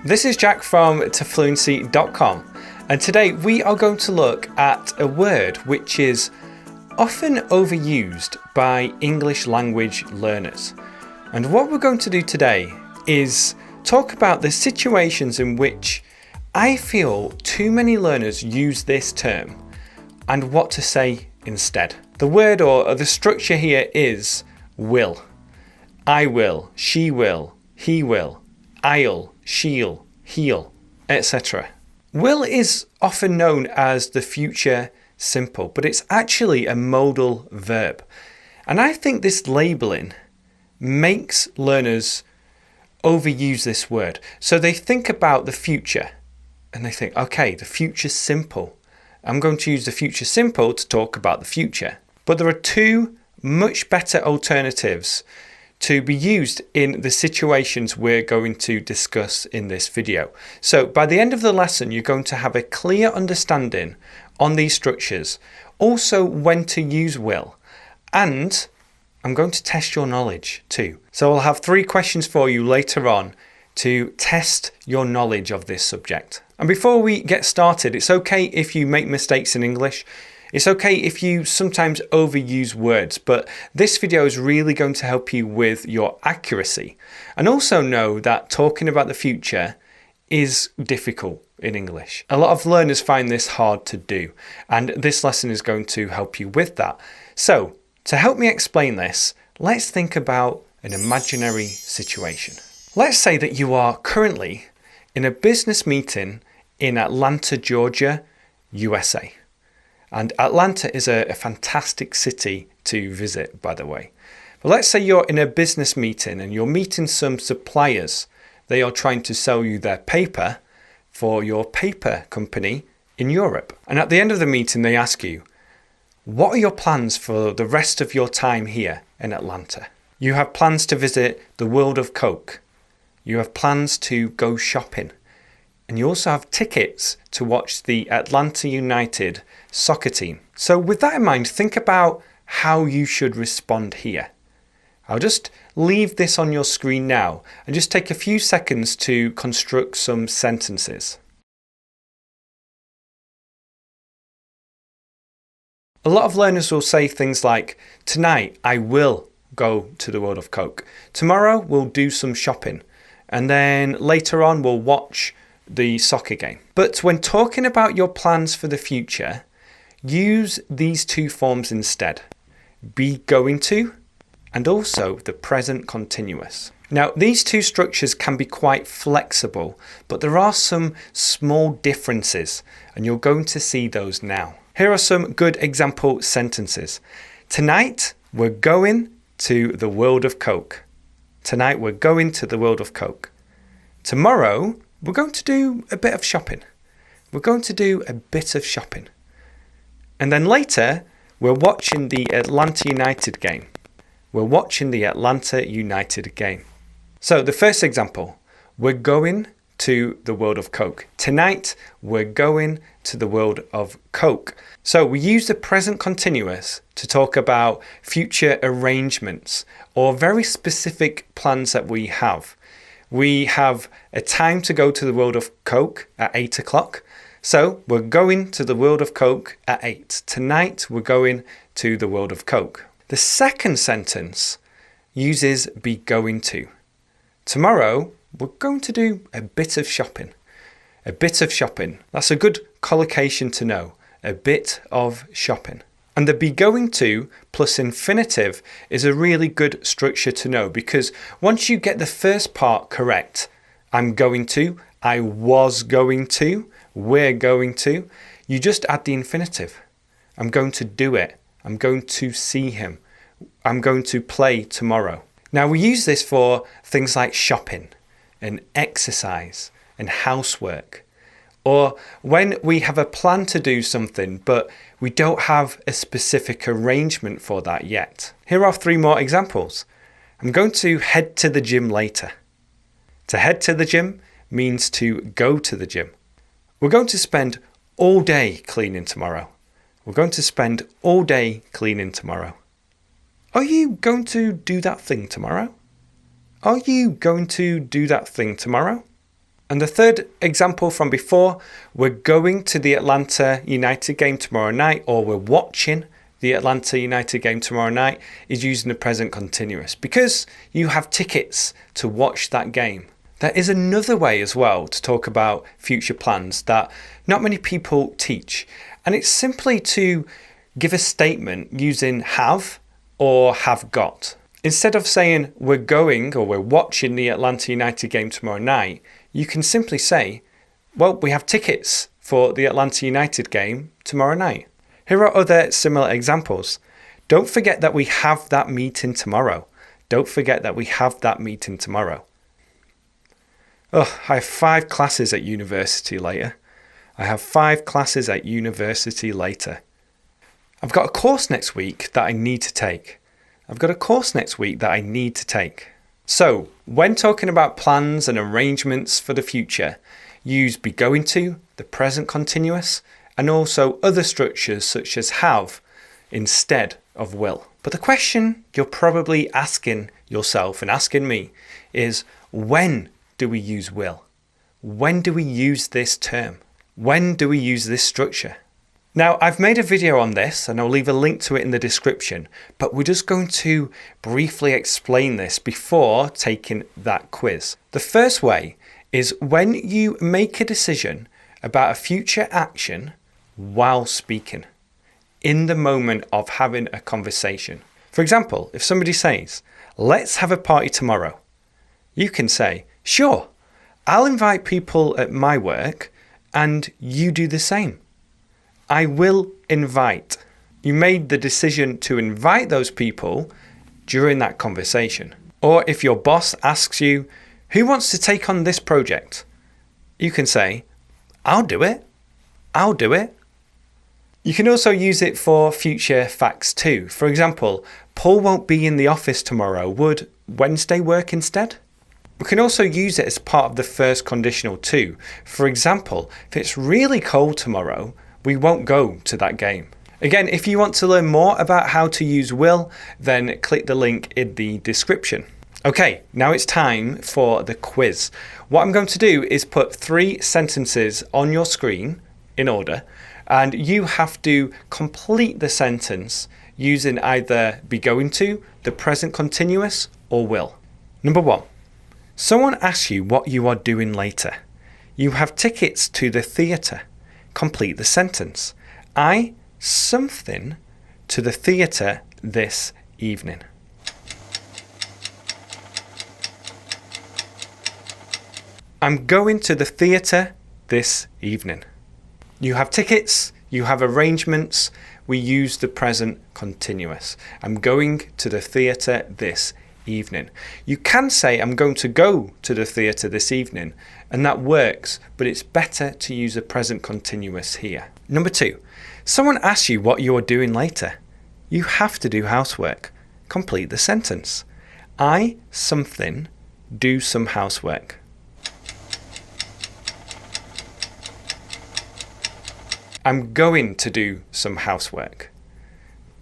This is Jack from tofluency.com, and today we are going to look at a word which is often overused by English language learners. And what we're going to do today is talk about the situations in which I feel too many learners use this term and what to say instead. The word or the structure here is will. I will, she will, he will, I'll, she'll, he'll, etc. Will is often known as the future simple, but it's actually a modal verb. And I think this labeling makes learners overuse this word. So they think about the future and they think, okay, the future's simple. I'm going to use the future simple to talk about the future. But there are two much better alternatives to be used in the situations we're going to discuss in this video. So by the end of the lesson, you're going to have a clear understanding on these structures, also when to use will, and I'm going to test your knowledge too. So I'll have 3 questions for you later on to test your knowledge of this subject. And before we get started, it's okay if you make mistakes in English. It's okay if you sometimes overuse words, but this video is really going to help you with your accuracy. And also know that talking about the future is difficult in English. A lot of learners find this hard to do, and this lesson is going to help you with that. So, to help me explain this, let's think about an imaginary situation. Let's say that you are currently in a business meeting in Atlanta, Georgia, USA. And Atlanta is a fantastic city to visit, by the way. But let's say you're in a business meeting and you're meeting some suppliers. They are trying to sell you their paper for your paper company in Europe. And at the end of the meeting, they ask you, what are your plans for the rest of your time here in Atlanta? You have plans to visit the World of Coke. You have plans to go shopping. And you also have tickets to watch the Atlanta United soccer team. So with that in mind, think about how you should respond here. I'll just leave this on your screen now and just take a few seconds to construct some sentences. A lot of learners will say things like, tonight I will go to the World of Coke. Tomorrow we'll do some shopping. And then later on we'll watch the soccer game. But when talking about your plans for the future, use these 2 forms instead. Be going to, and also the present continuous. Now, these 2 structures can be quite flexible, but there are some small differences, and you're going to see those now. Here are some good example sentences. Tonight, we're going to the World of Coke. Tonight, we're going to the World of Coke. Tomorrow, we're going to do a bit of shopping. We're going to do a bit of shopping. And then later, we're watching the Atlanta United game. We're watching the Atlanta United game. So the first example, we're going to the World of Coke. Tonight, we're going to the World of Coke. So we use the present continuous to talk about future arrangements or very specific plans that we have. We have a time to go to the World of Coke at 8 o'clock. So we're going to the World of Coke at 8. Tonight we're going to the World of Coke. The second sentence uses be going to. Tomorrow we're going to do a bit of shopping. A bit of shopping. That's a good collocation to know. A bit of shopping. And the be going to plus infinitive is a really good structure to know, because once you get the first part correct, I'm going to, I was going to, we're going to, you just add the infinitive. I'm going to do it. I'm going to see him. I'm going to play tomorrow. Now we use this for things like shopping and exercise and housework. Or when we have a plan to do something, but we don't have a specific arrangement for that yet. Here are 3 more examples. I'm going to head to the gym later. To head to the gym means to go to the gym. We're going to spend all day cleaning tomorrow. We're going to spend all day cleaning tomorrow. Are you going to do that thing tomorrow? Are you going to do that thing tomorrow? And the third example from before, we're going to the Atlanta United game tomorrow night, or we're watching the Atlanta United game tomorrow night, is using the present continuous because you have tickets to watch that game. There is another way as well to talk about future plans that not many people teach, and it's simply to give a statement using have or have got. Instead of saying we're going or we're watching the Atlanta United game tomorrow night, you can simply say, well, we have tickets for the Atlanta United game tomorrow night. Here are other similar examples. Don't forget that we have that meeting tomorrow. Don't forget that we have that meeting tomorrow. Oh, I have 5 classes at university later. I have 5 classes at university later. I've got a course next week that I need to take. I've got a course next week that I need to take. So, when talking about plans and arrangements for the future, use be going to, the present continuous, and also other structures such as have instead of will. But the question you're probably asking yourself and asking me is, when do we use will? When do we use this term? When do we use this structure? Now, I've made a video on this and I'll leave a link to it in the description, but we're just going to briefly explain this before taking that quiz. The first way is when you make a decision about a future action while speaking, in the moment of having a conversation. For example, if somebody says, let's have a party tomorrow, you can say, sure, I'll invite people at my work and you do the same. I will invite. You made the decision to invite those people during that conversation. Or if your boss asks you, who wants to take on this project? You can say, I'll do it. I'll do it. You can also use it for future facts too. For example, Paul won't be in the office tomorrow. Would Wednesday work instead? We can also use it as part of the first conditional too. For example, if it's really cold tomorrow, we won't go to that game. Again, if you want to learn more about how to use will, then click the link in the description. Okay, now it's time for the quiz. What I'm going to do is put 3 sentences on your screen in order, and you have to complete the sentence using either be going to, the present continuous, or will. Number 1. Someone asks you what you are doing later. You have tickets to the theatre. Complete the sentence. I something to the theatre this evening. I'm going to the theatre this evening. You have tickets, you have arrangements, we use the present continuous. I'm going to the theatre this evening. You can say I'm going to go to the theatre this evening, and that works, but it's better to use a present continuous here. Number 2, someone asks you what you are doing later. You have to do housework. Complete the sentence. I something do some housework. I'm going to do some housework.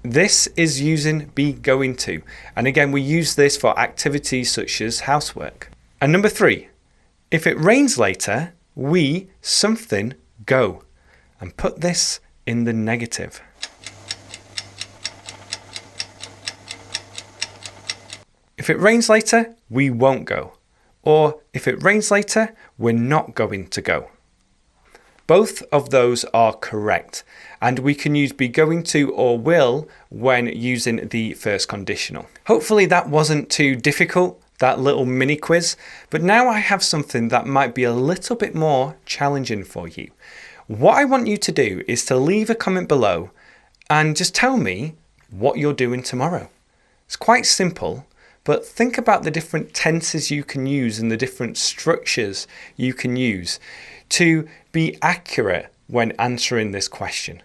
This is using be going to. And again, we use this for activities such as housework. And number 3, if it rains later, we something go. And put this in the negative. If it rains later, we won't go. Or if it rains later, we're not going to go. Both of those are correct, and we can use be going to or will when using the first conditional. Hopefully that wasn't too difficult, that little mini quiz, but now I have something that might be a little bit more challenging for you. What I want you to do is to leave a comment below and just tell me what you're doing tomorrow. It's quite simple, but think about the different tenses you can use and the different structures you can use to be accurate when answering this question.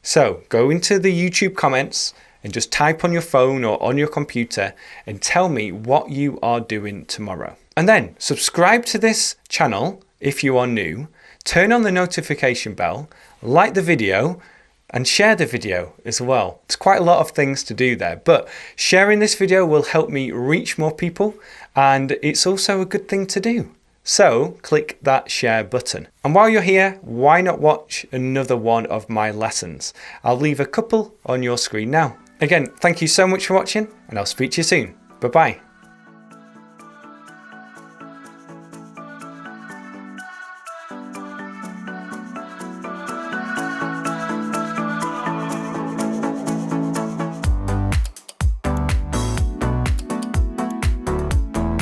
So go into the YouTube comments and just type on your phone or on your computer and tell me what you are doing tomorrow. And then subscribe to this channel if you are new, turn on the notification bell, like the video, and share the video as well. It's quite a lot of things to do there, but sharing this video will help me reach more people, and it's also a good thing to do. So click that share button. And while you're here, why not watch another one of my lessons? I'll leave a couple on your screen now. Again, thank you so much for watching, and I'll speak to you soon. Bye bye.